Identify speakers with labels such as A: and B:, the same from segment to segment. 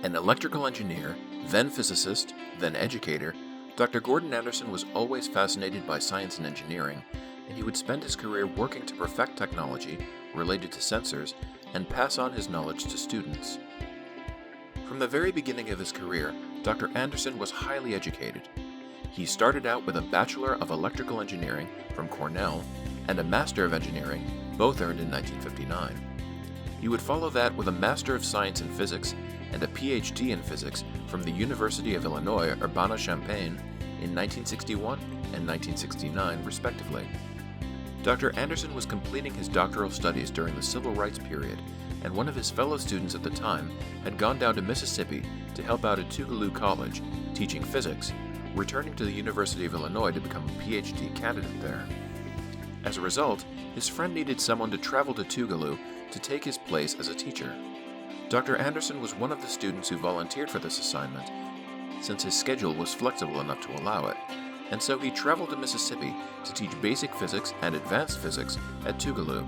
A: An electrical engineer, then physicist, then educator, Dr. Gordon Anderson was always fascinated by science and engineering, and he would spend his career working to perfect technology related to sensors and pass on his knowledge to students. From the very beginning of his career, Dr. Anderson was highly educated. He started out with a Bachelor of Electrical Engineering from Cornell and a Master of Engineering, both earned in 1959. He would follow that with a Master of Science in Physics and a PhD in Physics from the University of Illinois Urbana-Champaign in 1961 and 1969, respectively. Dr. Anderson was completing his doctoral studies during the Civil Rights period, and one of his fellow students at the time had gone down to Mississippi to help out at Tougaloo College, teaching physics, returning to the University of Illinois to become a PhD candidate there. As a result, his friend needed someone to travel to Tougaloo to take his place as a teacher. Dr. Anderson was one of the students who volunteered for this assignment, since his schedule was flexible enough to allow it, and so he traveled to Mississippi to teach basic physics and advanced physics at Tougaloo.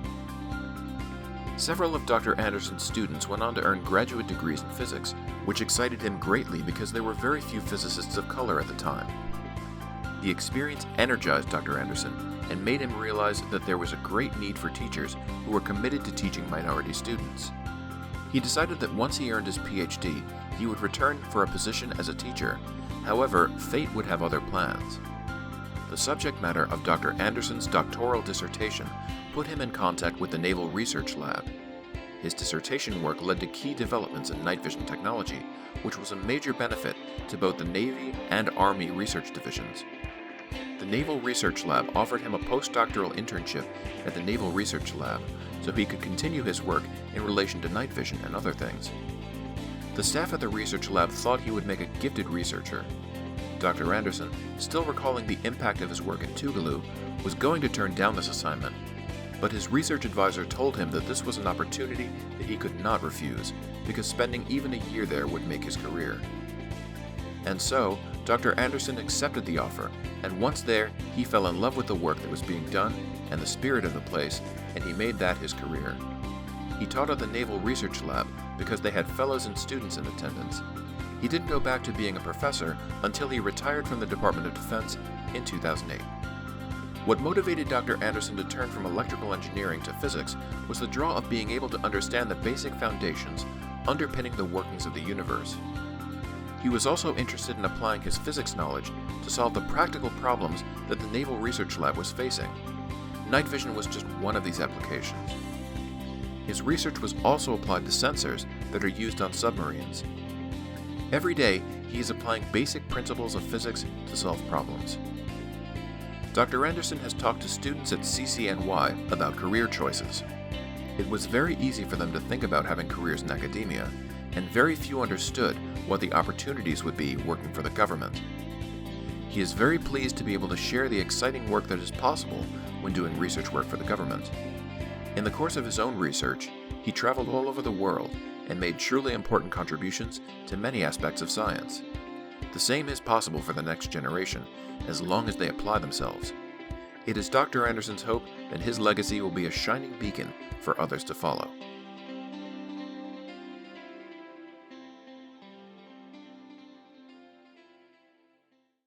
A: Several of Dr. Anderson's students went on to earn graduate degrees in physics, which excited him greatly because there were very few physicists of color at the time. The experience energized Dr. Anderson and made him realize that there was a great need for teachers who were committed to teaching minority students. He decided that once he earned his PhD, he would return for a position as a teacher. However, fate would have other plans. The subject matter of Dr. Anderson's doctoral dissertation put him in contact with the Naval Research Lab. His dissertation work led to key developments in night vision technology, which was a major benefit to both the Navy and Army research divisions. The Naval Research Lab offered him a postdoctoral internship at the Naval Research Lab so he could continue his work in relation to night vision and other things. The staff at the research lab thought he would make a gifted researcher. Dr. Anderson, still recalling the impact of his work at Tougaloo, was going to turn down this assignment, but his research advisor told him that this was an opportunity that he could not refuse, because spending even a year there would make his career. And so, Dr. Anderson accepted the offer, and once there, he fell in love with the work that was being done and the spirit of the place, and he made that his career. He taught at the Naval Research Lab because they had fellows and students in attendance. He didn't go back to being a professor until he retired from the Department of Defense in 2008. What motivated Dr. Anderson to turn from electrical engineering to physics was the draw of being able to understand the basic foundations underpinning the workings of the universe. He was also interested in applying his physics knowledge to solve the practical problems that the Naval Research Lab was facing. Night vision was just one of these applications. His research was also applied to sensors that are used on submarines. Every day, he is applying basic principles of physics to solve problems. Dr. Anderson has talked to students at CCNY about career choices. It was very easy for them to think about having careers in academia, and very few understood what the opportunities would be working for the government. He is very pleased to be able to share the exciting work that is possible when doing research work for the government. In the course of his own research, he traveled all over the world and made truly important contributions to many aspects of science. The same is possible for the next generation, as long as they apply themselves. It is Dr. Anderson's hope that his legacy will be a shining beacon for others to follow.